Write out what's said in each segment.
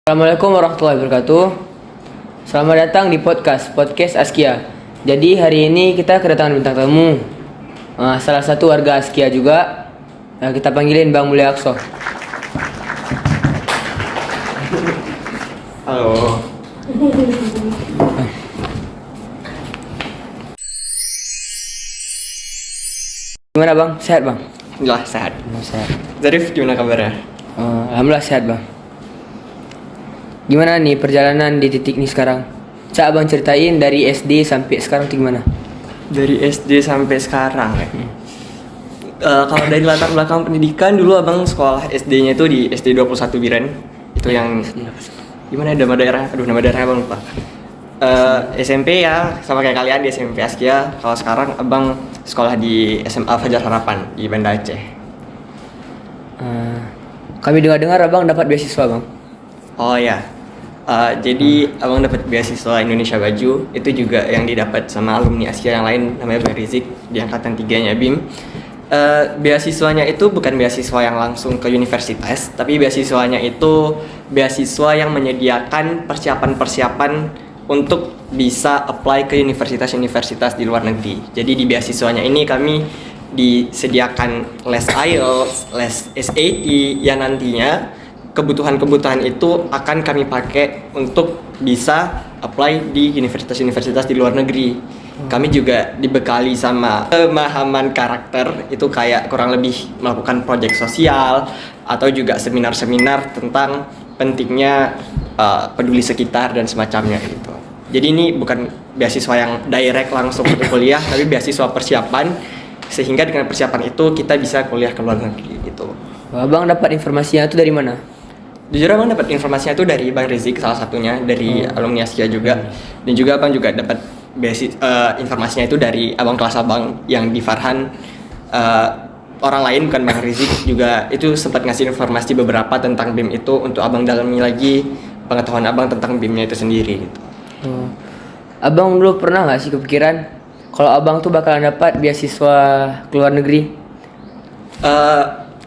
Assalamualaikum warahmatullahi wabarakatuh. Selamat datang di podcast Askia. Jadi hari ini kita kedatangan bintang tamu, salah satu warga Askia juga. Kita panggilin Bang Mulyakso. Halo. Gimana Bang? Sehat Bang? Alhamdulillah sehat. Sehat. Zarif gimana kabarnya? Alhamdulillah sehat Bang. Gimana nih perjalanan di titik ini sekarang? Bisa Abang ceritain dari SD sampai sekarang tuh gimana? Dari SD sampai sekarang ya. Kalau dari latar belakang pendidikan, dulu abang sekolah SD-nya itu di SD 21 Biren. Itu yang gimana nama daerah? Aduh, nama daerahnya abang lupa. SMP ya sama kayak kalian di SMP Askia. Kalau sekarang abang sekolah di SMA Fajar Harapan di Banda Aceh. Kami dengar Abang dapat beasiswa Bang. Oh ya. Jadi abang dapat beasiswa Indonesia Baju. Itu juga yang didapat sama alumni Askia yang lain, namanya Bang Rizik di angkatan 3-nya BIM. Beasiswanya itu bukan beasiswa yang langsung ke universitas, tapi beasiswanya itu beasiswa yang menyediakan persiapan-persiapan untuk bisa apply ke universitas-universitas di luar negeri. Jadi di beasiswanya ini kami disediakan les IELTS, les SAT yang nantinya kebutuhan-kebutuhan itu akan kami pakai untuk bisa apply di universitas-universitas di luar negeri. Kami juga dibekali sama pemahaman karakter, itu kayak kurang lebih melakukan proyek sosial atau juga seminar-seminar tentang pentingnya peduli sekitar dan semacamnya gitu. Jadi ini bukan beasiswa yang direct langsung untuk kuliah, tapi beasiswa persiapan, sehingga dengan persiapan itu kita bisa kuliah ke luar negeri gitu. Abang dapat informasinya itu dari mana? Jujur abang dapat informasinya itu dari Bang Rizik, salah satunya dari alumni Askia juga. Dan juga abang juga dapat informasinya itu dari abang kelas abang yang di Farhan. Orang lain bukan Bang Rizik juga itu sempat ngasih informasi beberapa tentang BIM itu untuk abang dalami lagi pengetahuan abang tentang BIM-nya itu sendiri gitu. Abang dulu pernah nggak sih kepikiran kalau abang tuh bakalan dapat beasiswa ke luar negeri?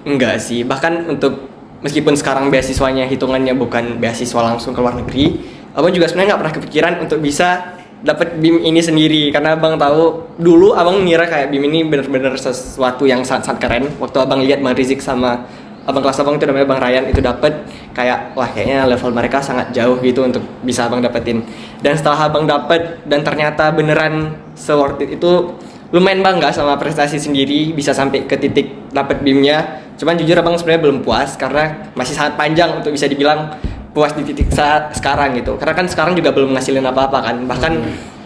Enggak sih, bahkan untuk meskipun sekarang beasiswanya hitungannya bukan beasiswa langsung ke luar negeri, abang juga sebenarnya nggak pernah kepikiran untuk bisa dapat BIM ini sendiri, karena abang tahu dulu abang ngira kayak BIM ini benar-benar sesuatu yang sangat keren. Waktu abang lihat Bang Rizik sama abang kelas abang itu namanya Bang Ryan itu dapat, kayak wah kayaknya level mereka sangat jauh gitu untuk bisa abang dapetin. Dan setelah abang dapat dan ternyata beneran se-worth it itu, lumayan bangga sama prestasi sendiri bisa sampai ke titik dapat BIM-nya. Cuman jujur abang sebenarnya belum puas karena masih sangat panjang untuk bisa dibilang puas di titik saat sekarang gitu. Karena kan sekarang juga belum ngasilin apa-apa kan. Bahkan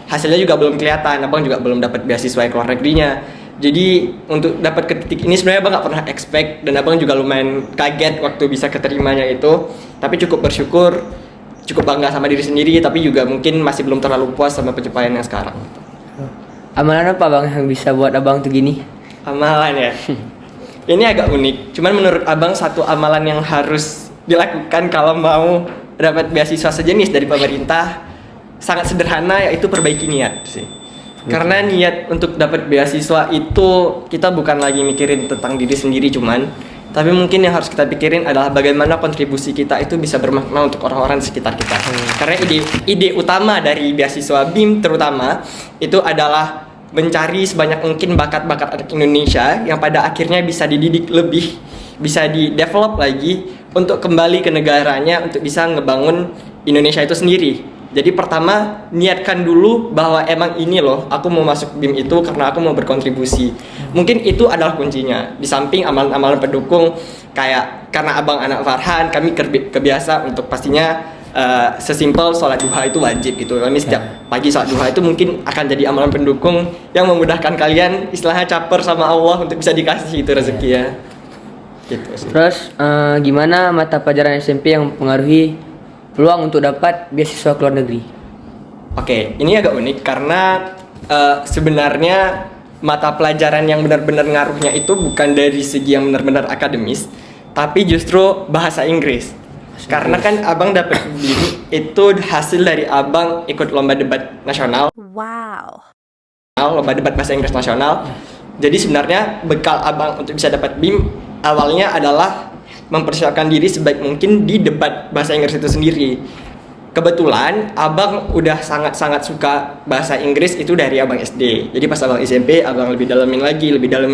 hasilnya juga belum kelihatan. Abang juga belum dapat beasiswa ke luar negerinya. Jadi untuk dapat ke titik ini sebenarnya abang nggak pernah expect, dan abang juga lumayan kaget waktu bisa keterimanya itu. Tapi cukup bersyukur, cukup bangga sama diri sendiri, tapi juga mungkin masih belum terlalu puas sama pencapaian yang sekarang. Amalan apa Bang yang bisa buat abang tuh gini? Amalan ya? Ini agak unik, cuman menurut abang satu amalan yang harus dilakukan kalau mau dapat beasiswa sejenis dari pemerintah sangat sederhana, yaitu perbaiki niat sih. Karena niat untuk dapat beasiswa itu kita bukan lagi mikirin tentang diri sendiri cuman, tapi mungkin yang harus kita pikirin adalah bagaimana kontribusi kita itu bisa bermakna untuk orang-orang di sekitar kita. Karena ide utama dari beasiswa BIM terutama itu adalah mencari sebanyak mungkin bakat-bakat anak Indonesia yang pada akhirnya bisa dididik lebih, bisa di-develop lagi untuk kembali ke negaranya untuk bisa ngebangun Indonesia itu sendiri. Jadi pertama, niatkan dulu bahwa emang ini loh, aku mau masuk BIM itu karena aku mau berkontribusi. Mungkin itu adalah kuncinya. Di samping amalan-amalan pendukung, kayak karena abang anak Farhan, kami kebiasa untuk pastinya sesimpel sholat duha itu wajib gitu. Kami setiap pagi sholat duha itu mungkin akan jadi amalan pendukung yang memudahkan kalian istilahnya caper sama Allah untuk bisa dikasih itu rezeki ya. Gitu sih. Terus gimana mata pelajaran SMP yang mempengaruhi peluang untuk dapat beasiswa ke luar negeri? Oke, ini agak unik karena sebenarnya mata pelajaran yang benar-benar ngaruhnya itu bukan dari segi yang benar-benar akademis, tapi justru bahasa Inggris. Karena kan abang dapat BIM itu hasil dari abang ikut lomba debat nasional. Wow. Lomba debat bahasa Inggris nasional. Jadi sebenarnya bekal abang untuk bisa dapat BIM awalnya adalah mempersiapkan diri sebaik mungkin di debat bahasa Inggris itu sendiri. Kebetulan abang udah sangat-sangat suka bahasa Inggris itu dari abang SD. Jadi pas abang SMP, abang lebih dalamin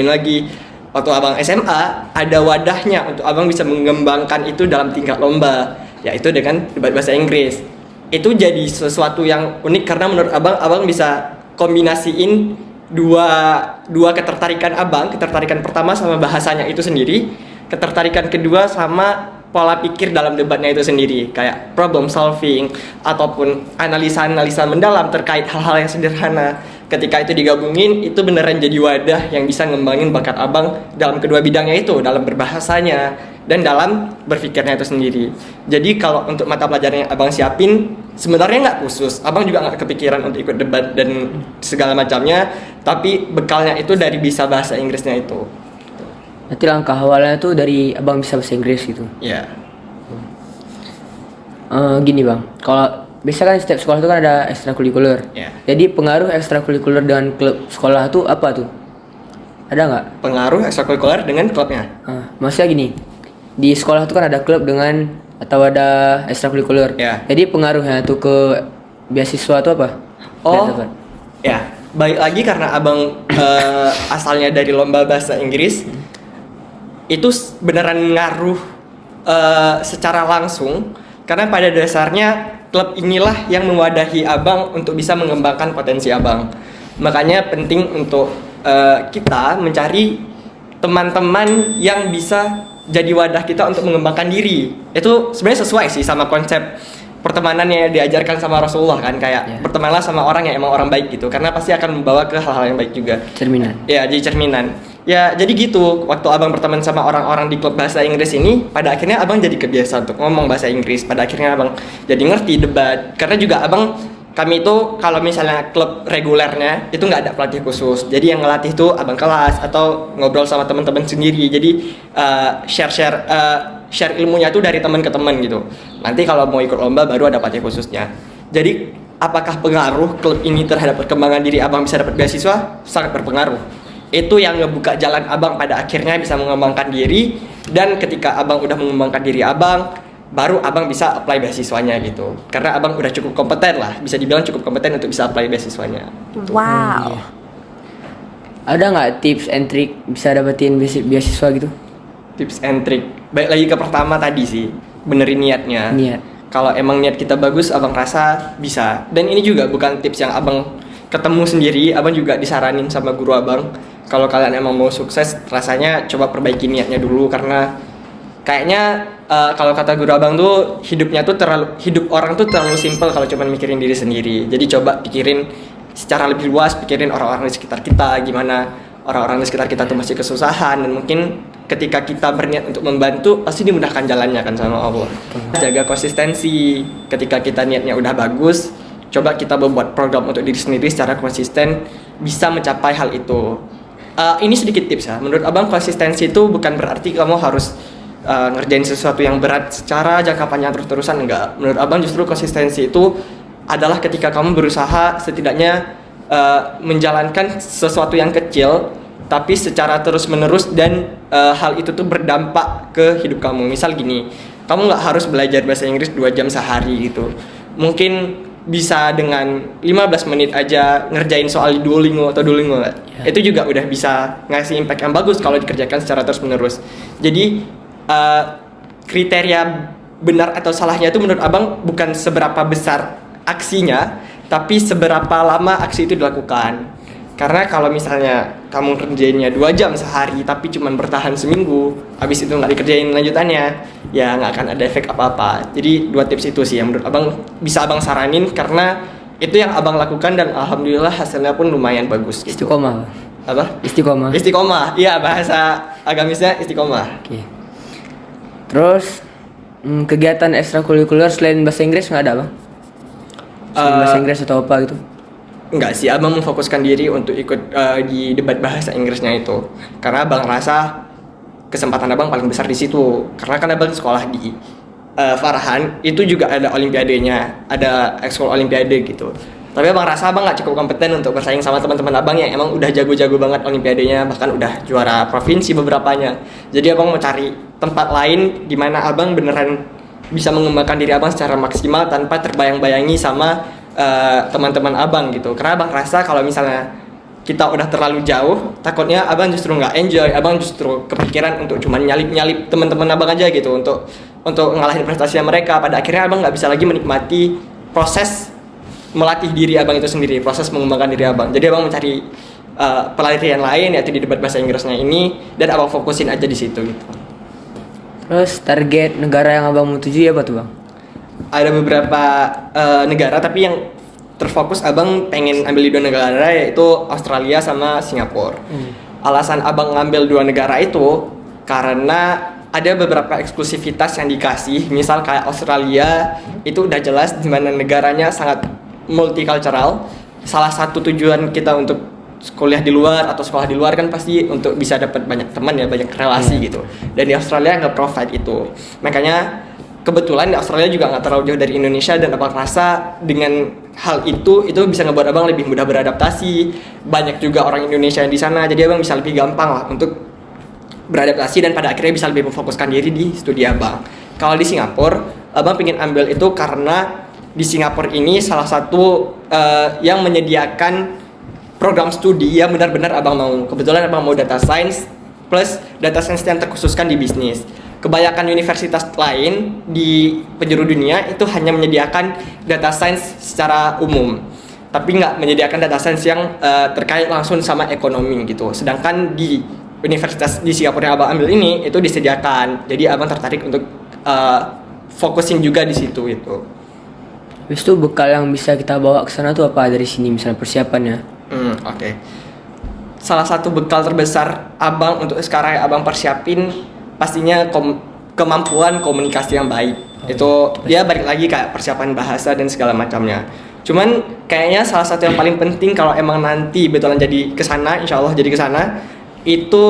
lagi. Waktu abang SMA, ada wadahnya untuk abang bisa mengembangkan itu dalam tingkat lomba, yaitu dengan debat bahasa Inggris. Itu jadi sesuatu yang unik karena menurut abang bisa kombinasiin dua ketertarikan abang. Ketertarikan pertama sama bahasanya itu sendiri, ketertarikan kedua sama pola pikir dalam debatnya itu sendiri, kayak problem solving ataupun analisa mendalam terkait hal-hal yang sederhana. Ketika itu digabungin, itu beneran jadi wadah yang bisa ngembangin bakat abang dalam kedua bidangnya itu, dalam berbahasanya dan dalam berpikirnya itu sendiri. Jadi kalau untuk mata pelajaran yang abang siapin, sebenarnya nggak khusus, abang juga nggak kepikiran untuk ikut debat dan segala macamnya, tapi bekalnya itu dari bisa bahasa Inggrisnya itu. Nanti langkah awalnya tuh dari abang bisa bahasa Inggris gitu. Ya. Gini bang, kalau biasa kan setiap sekolah itu kan ada ekstrakurikuler. Ya. Jadi pengaruh ekstrakurikuler dengan klub sekolah tuh apa tuh? Ada nggak? Pengaruh ekstrakurikuler dengan klubnya. Maksudnya gini, di sekolah tuh kan ada klub dengan atau ada ekstrakurikuler. Ya. Jadi pengaruhnya tuh ke beasiswa tuh apa? Oh, ya. Baik lagi karena abang asalnya dari lomba bahasa Inggris, itu beneran ngaruh secara langsung. Karena pada dasarnya klub inilah yang mewadahi abang untuk bisa mengembangkan potensi abang. Makanya penting untuk kita mencari teman-teman yang bisa jadi wadah kita untuk mengembangkan diri. Itu sebenarnya sesuai sih sama konsep pertemanan yang diajarkan sama Rasulullah kan, kayak bertemanlah sama orang yang emang orang baik gitu, karena pasti akan membawa ke hal-hal yang baik juga. Cerminan. Ya, jadi cerminan. Ya, jadi gitu. Waktu abang berteman sama orang-orang di klub bahasa Inggris ini, pada akhirnya abang jadi kebiasaan untuk ngomong bahasa Inggris. Pada akhirnya abang jadi ngerti debat. Karena juga kami itu kalau misalnya klub regulernya itu nggak ada pelatih khusus. Jadi yang ngelatih tuh abang kelas atau ngobrol sama teman-teman sendiri. Jadi share ilmunya tuh dari teman ke teman gitu. Nanti kalau mau ikut lomba baru ada pelatih khususnya. Jadi apakah pengaruh klub ini terhadap perkembangan diri abang bisa dapat beasiswa? Sangat berpengaruh. Itu yang ngebuka jalan abang pada akhirnya bisa mengembangkan diri, dan ketika abang udah mengembangkan diri abang, baru abang bisa apply beasiswanya gitu. Karena abang udah cukup kompeten lah, bisa dibilang cukup kompeten untuk bisa apply beasiswanya. Wow. Ada nggak tips and trick bisa dapetin beasiswa gitu? Tips and trick. Baik lagi ke pertama tadi sih, benerin niatnya. Niat. Kalau emang niat kita bagus, abang rasa bisa. Dan ini juga bukan tips yang abang ketemu sendiri, abang juga disaranin sama guru abang. Kalau kalian emang mau sukses, rasanya coba perbaiki niatnya dulu, karena kayaknya kalau kata guru abang tuh hidup orang tuh terlalu simpel kalau cuma mikirin diri sendiri. Jadi coba pikirin secara lebih luas, pikirin orang-orang di sekitar kita, gimana orang-orang di sekitar kita tuh masih kesusahan, dan mungkin ketika kita berniat untuk membantu pasti dimudahkan jalannya kan sama Allah. Jaga konsistensi. Ketika kita niatnya udah bagus, coba kita membuat program untuk diri sendiri secara konsisten, bisa mencapai hal itu. Ini sedikit tips ya. Menurut abang konsistensi itu bukan berarti kamu harus ngerjain sesuatu yang berat secara jangka panjang terus-terusan, enggak. Menurut abang justru konsistensi itu adalah ketika kamu berusaha setidaknya menjalankan sesuatu yang kecil tapi secara terus-menerus, dan hal itu tuh berdampak ke hidup kamu. Misal gini, kamu nggak harus belajar bahasa Inggris 2 jam sehari gitu. Mungkin bisa dengan 15 menit aja ngerjain soal Duolingo itu juga udah bisa ngasih impact yang bagus kalau dikerjakan secara terus-menerus. Jadi kriteria benar atau salahnya itu menurut abang bukan seberapa besar aksinya, tapi seberapa lama aksi itu dilakukan. Karena kalau misalnya kamu kerjainnya 2 jam sehari tapi cuma bertahan seminggu, habis itu nggak dikerjain lanjutannya, ya nggak akan ada efek apa-apa. Jadi 2 tips itu sih yang menurut abang bisa abang saranin, karena itu yang abang lakukan dan alhamdulillah hasilnya pun lumayan bagus gitu. Istiqomah. Apa? Istiqomah. Iya, bahasa agamisnya istiqomah. Oke. Terus kegiatan ekstrakurikuler selain bahasa Inggris nggak ada bang? Selain bahasa Inggris atau apa gitu? Enggak sih, abang memfokuskan diri untuk ikut di debat bahasa Inggrisnya itu, karena abang rasa kesempatan abang paling besar di situ. Karena kan abang sekolah di Farhan, itu juga ada olimpiadenya, ada ekskul olimpiade gitu. Tapi abang rasa abang nggak cukup kompeten untuk bersaing sama teman-teman abang yang emang udah jago-jago banget olimpiadenya, bahkan udah juara provinsi beberapanya. Jadi abang mau cari tempat lain di mana abang beneran bisa mengembangkan diri abang secara maksimal tanpa terbayang-bayangi sama teman-teman abang gitu. Karena abang rasa kalau misalnya kita udah terlalu jauh, takutnya abang justru nggak enjoy, abang justru kepikiran untuk cuma nyalip-nyalip teman-teman abang aja gitu untuk ngalahin prestasinya mereka. Pada akhirnya abang nggak bisa lagi menikmati proses melatih diri abang itu sendiri, proses mengembangkan diri abang. Jadi abang mencari pelatihan lain yaitu di debat bahasa Inggrisnya ini, dan abang fokusin aja di situ gitu. Terus target negara yang abang mau tuju apa tuh bang? Ada beberapa negara, tapi yang terfokus abang pengen ambil di 2 negara, yaitu Australia sama Singapura. Alasan abang ngambil 2 negara itu karena ada beberapa eksklusivitas yang dikasih. Misal kayak Australia itu udah jelas di mana negaranya sangat multicultural. Salah satu tujuan kita untuk kuliah di luar atau sekolah di luar kan pasti untuk bisa dapat banyak teman ya, banyak relasi gitu. Dan di Australia nggak provide itu. Makanya kebetulan di Australia juga nggak terlalu jauh dari Indonesia, dan abang rasa dengan hal itu bisa ngebuat abang lebih mudah beradaptasi. Banyak juga orang Indonesia yang di sana, jadi abang bisa lebih gampang lah untuk beradaptasi dan pada akhirnya bisa lebih memfokuskan diri di studi abang. Kalau di Singapura, abang pengen ambil itu karena di Singapura ini salah satu yang menyediakan program studi yang benar-benar abang mau. Kebetulan abang mau data science plus data science yang terkhususkan di bisnis. Kebanyakan universitas lain di penjuru dunia itu hanya menyediakan data science secara umum, tapi nggak menyediakan data science yang terkait langsung sama ekonomi gitu. Sedangkan di universitas di Singapura yang abang ambil ini itu disediakan. Jadi abang tertarik untuk fokusin juga di situ itu. Habis itu bekal yang bisa kita bawa ke sana tuh apa dari sini, misalnya persiapannya? Oke. Salah satu bekal terbesar abang untuk sekarang yang abang persiapin pastinya kemampuan komunikasi yang baik. Itu dia balik lagi kayak persiapan bahasa dan segala macamnya. Cuman kayaknya salah satu yang paling penting kalau emang nanti betulan jadi kesana, insya Allah jadi kesana, itu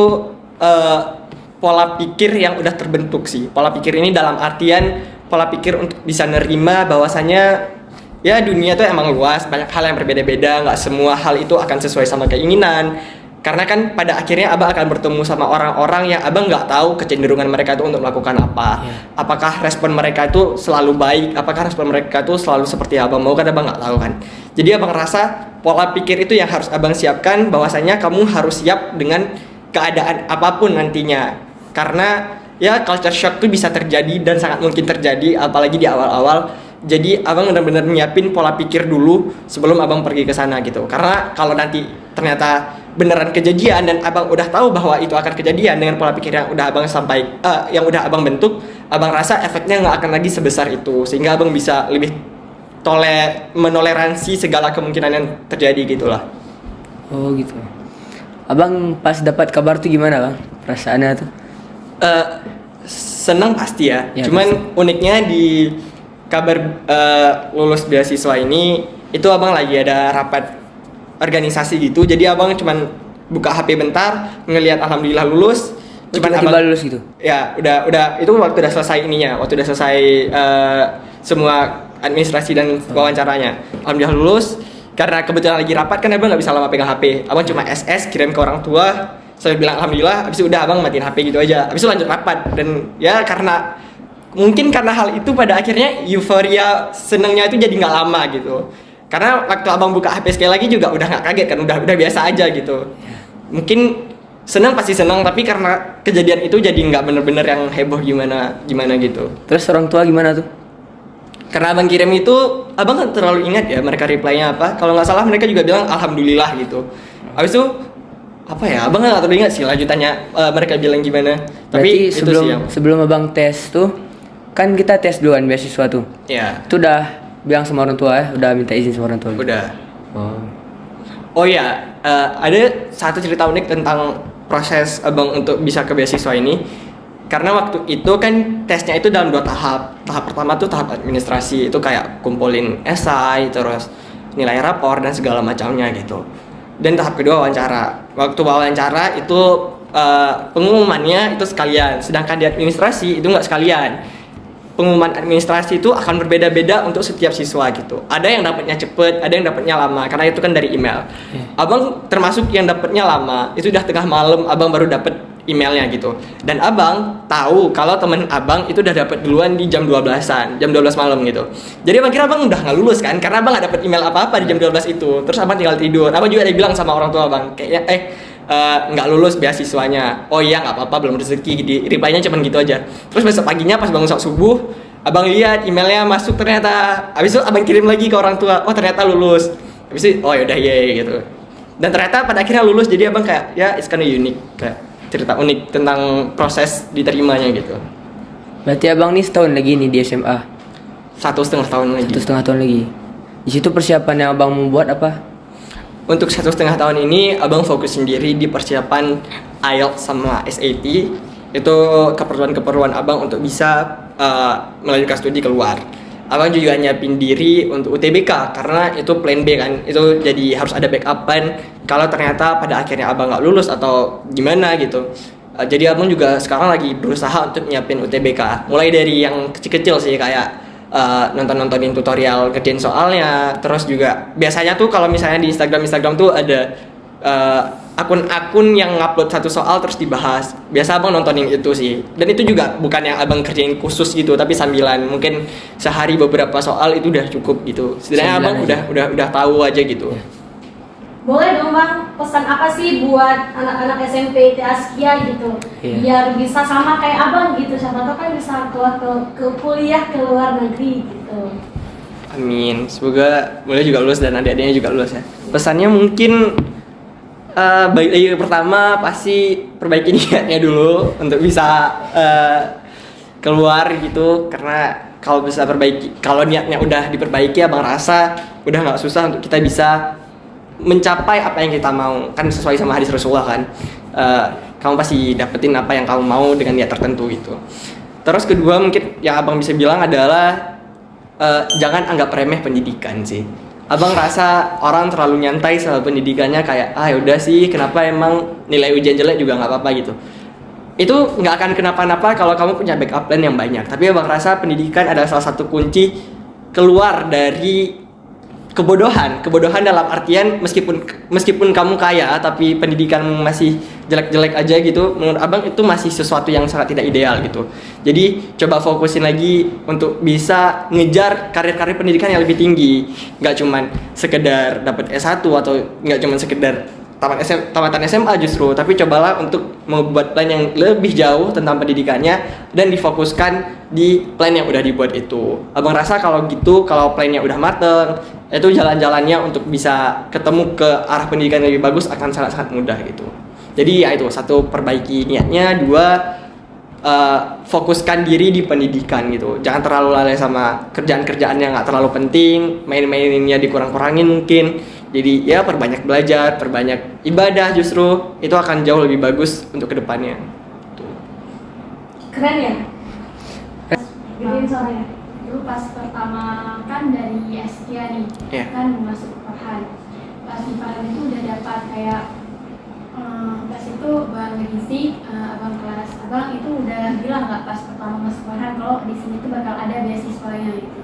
pola pikir yang udah terbentuk sih. Pola pikir ini dalam artian pola pikir untuk bisa nerima bahwasanya ya dunia tuh emang luas, banyak hal yang berbeda-beda, nggak semua hal itu akan sesuai sama keinginan. Karena kan pada akhirnya abang akan bertemu sama orang-orang yang abang nggak tahu kecenderungan mereka itu untuk melakukan apa. Apakah respon mereka itu selalu baik, apakah respon mereka itu selalu seperti abang mau, kan abang nggak tahu kan. Jadi abang rasa pola pikir itu yang harus abang siapkan, bahwasanya kamu harus siap dengan keadaan apapun nantinya. Karena ya culture shock itu bisa terjadi dan sangat mungkin terjadi apalagi di awal-awal. Jadi abang benar-benar nyiapin pola pikir dulu sebelum abang pergi ke sana gitu. Karena kalau nanti ternyata beneran kejadian dan abang udah tahu bahwa itu akan kejadian dengan pola pikir yang udah abang yang udah abang bentuk, abang rasa efeknya nggak akan lagi sebesar itu, sehingga abang bisa lebih menoleransi segala kemungkinan yang terjadi gitulah. Oh gitu. Abang pas dapat kabar tuh gimana bang? Perasaannya tuh? Senang pasti ya. Cuman pasti. uniknya di kabar lulus beasiswa ini itu abang lagi ada rapat organisasi gitu. Jadi abang cuman buka HP bentar, ngelihat alhamdulillah lulus. Cuman tiba-tiba abang lulus gitu? Ya, udah itu waktu udah selesai ininya, waktu udah selesai semua administrasi dan wawancaranya. Alhamdulillah lulus. Karena kebetulan lagi rapat kan abang nggak bisa lama pegang HP. Abang cuma SS kirim ke orang tua. Saya bilang alhamdulillah, habis itu udah abang matiin HP gitu aja. Habis itu lanjut rapat, dan ya karena hal itu pada akhirnya euforia senengnya itu jadi nggak lama gitu. Karena waktu abang buka HP sekali lagi juga udah nggak kaget kan, udah biasa aja gitu. Mungkin senang pasti senang, tapi karena kejadian itu jadi nggak bener-bener yang heboh gimana gitu. Terus orang tua gimana tuh? Karena abang kirim itu, abang nggak terlalu ingat ya mereka reply-nya apa. Kalau nggak salah mereka juga bilang alhamdulillah gitu. Habis itu apa ya, abang nggak terlalu ingat sih lanjutannya mereka bilang gimana. Tapi berarti itu sih yang sebelum abang tes tuh, kan kita tes duluan beasiswa tuh. ya Itu udah bilang sama orang tua ya? Udah minta izin sama orang tua? udah. Oh Ya, ada satu cerita unik tentang proses abang untuk bisa ke beasiswa ini. Karena waktu itu kan tesnya itu dalam 2 tahap. Tahap pertama tuh tahap administrasi, itu kayak kumpulin esai, terus nilai rapor dan segala macamnya gitu. Dan tahap kedua wawancara. Waktu wawancara itu pengumumannya itu sekalian, sedangkan di administrasi itu nggak sekalian. pengumuman administrasi itu akan berbeda-beda untuk setiap siswa gitu. Ada yang dapatnya cepet, ada yang dapatnya lama karena itu kan dari email. Abang termasuk yang dapatnya lama, itu udah tengah malam abang baru dapat emailnya gitu. Dan abang tahu kalau temen abang itu udah dapat duluan di jam 12-an, jam 12 malam gitu. Jadi abang kira abang udah nggak lulus kan, karena abang nggak dapat email apa-apa di jam 12 itu. Terus abang tinggal tidur. Abang juga ada bilang sama orang tua abang, kayaknya nggak lulus beasiswanya. Oh iya nggak apa-apa, belum rezeki. Di reply-nya cuman gitu aja. Terus besok paginya pas bangun subuh, abang lihat emailnya masuk ternyata. Habis itu abang kirim lagi ke orang tua, oh ternyata lulus. Habis itu oh yaudah ya gitu. Dan ternyata pada akhirnya lulus. Jadi abang kayak ya it's kinda unique, kayak cerita unik tentang proses diterimanya gitu. Berarti abang nih setahun lagi nih di SMA. 1,5 tahun lagi. 1,5 tahun lagi. Di situ persiapan yang abang mau buat apa? Untuk 1,5 tahun ini abang fokus sendiri di persiapan IELTS sama SAT. Itu keperluan abang untuk bisa melanjutkan studi keluar. Abang juga nyiapin diri untuk UTBK karena itu plan B kan. Itu jadi harus ada backup plan kalau ternyata pada akhirnya abang nggak lulus atau gimana gitu. Jadi abang juga sekarang lagi berusaha untuk nyiapin UTBK. Mulai dari yang kecil-kecil sih kayak nontonin tutorial ngerjain soalnya. Terus juga biasanya tuh kalau misalnya di Instagram tuh ada akun-akun yang ngupload satu soal terus dibahas. Biasa abang nontonin itu sih. Dan itu juga bukan yang abang kerjain khusus gitu, tapi sambilan. Mungkin sehari beberapa soal itu udah cukup gitu. Setidaknya abang udah tahu aja gitu. Boleh dong bang, pesan apa sih buat anak-anak SMP Askia gitu, biar bisa sama kayak abang gitu, siapa tahu kan bisa keluar ke kuliah ke luar negeri gitu. Amin, semoga boleh juga lulus dan adik-adiknya juga lulus ya. Pesannya mungkin pertama pasti perbaiki niatnya dulu untuk bisa keluar gitu, karena kalau niatnya udah diperbaiki abang rasa udah nggak susah untuk kita bisa mencapai apa yang kita mau, kan sesuai sama hadis Rasulullah kan. Kamu pasti dapetin apa yang kamu mau dengan niat tertentu gitu. Terus kedua mungkin yang abang bisa bilang adalah jangan anggap remeh pendidikan sih. Abang rasa orang terlalu nyantai sama pendidikannya, kayak yaudah sih kenapa emang nilai ujian jelek juga nggak apa-apa gitu. Itu nggak akan kenapa-napa kalau kamu punya backup plan yang banyak. Tapi abang rasa pendidikan adalah salah satu kunci keluar dari kebodohan dalam artian meskipun kamu kaya tapi pendidikanmu masih jelek-jelek aja gitu, menurut abang itu masih sesuatu yang sangat tidak ideal gitu. Jadi coba fokusin lagi untuk bisa ngejar karir pendidikan yang lebih tinggi, nggak cuman sekedar dapat S1 atau nggak cuman sekedar tamatan SMA justru, tapi cobalah untuk membuat plan yang lebih jauh tentang pendidikannya dan difokuskan di plan yang udah dibuat itu. Abang rasa kalau gitu, kalau plannya udah mateng, itu jalan-jalannya untuk bisa ketemu ke arah pendidikan yang lebih bagus akan sangat-sangat mudah gitu. Jadi ya itu, satu, perbaiki niatnya. Dua, fokuskan diri di pendidikan gitu. Jangan terlalu lalai sama kerjaan-kerjaan yang nggak terlalu penting, main-maininnya dikurang-kurangin mungkin. Jadi ya perbanyak belajar, perbanyak ibadah, justru itu akan jauh lebih bagus untuk kedepannya. Keren ya? Gedein suaranya. Dulu pas pertama kan dari Askia nih, kan masuk Farhan. Pas di Farhan itu udah dapat kayak pas itu Bang Rizik, abang kelas abang itu udah bilang nggak pas pertama masuk Farhan kalau di sini tuh bakal ada beasiswanya gitu.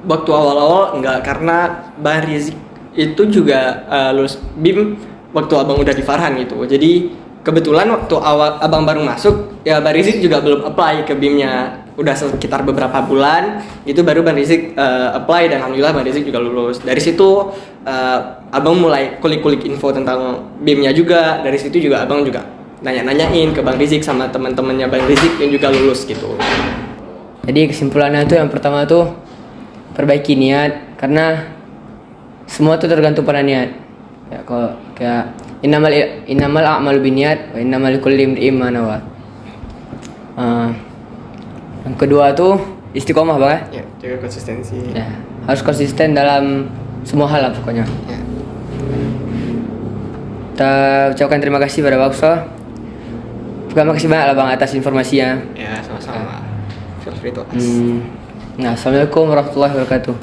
Waktu awal-awal enggak, karena Bang Rizik itu juga lulus BIM waktu abang udah di Farhan gitu. Jadi kebetulan waktu awal abang baru masuk, ya Bang Rizik juga belum apply ke BIM-nya. Udah sekitar beberapa bulan itu baru Bang Rizik apply, dan alhamdulillah Bang Rizik juga lulus. Dari situ abang mulai kulik-kulik info tentang BIM-nya juga. Dari situ juga abang juga nanya-nanyain ke Bang Rizik sama teman-temannya Bang Rizik yang juga lulus gitu. Jadi kesimpulannya tuh yang pertama tuh perbaiki niat, karena semua tuh tergantung pada niat. Ya kalau kayak innamal a'malu binniyat wa innamal likulli imri'in ma nawa. Yang kedua tuh istiqomah, Bang. Ya, jaga konsistensi. Ya, harus konsisten dalam semua hal lah pokoknya. Ya. Kita ucapkan terima kasih pada Bang Akso. Terima kasih banyak lah Bang atas informasinya. Ya, sama-sama. Feel free to ask. Nah, assalamualaikum warahmatullahi wabarakatuh.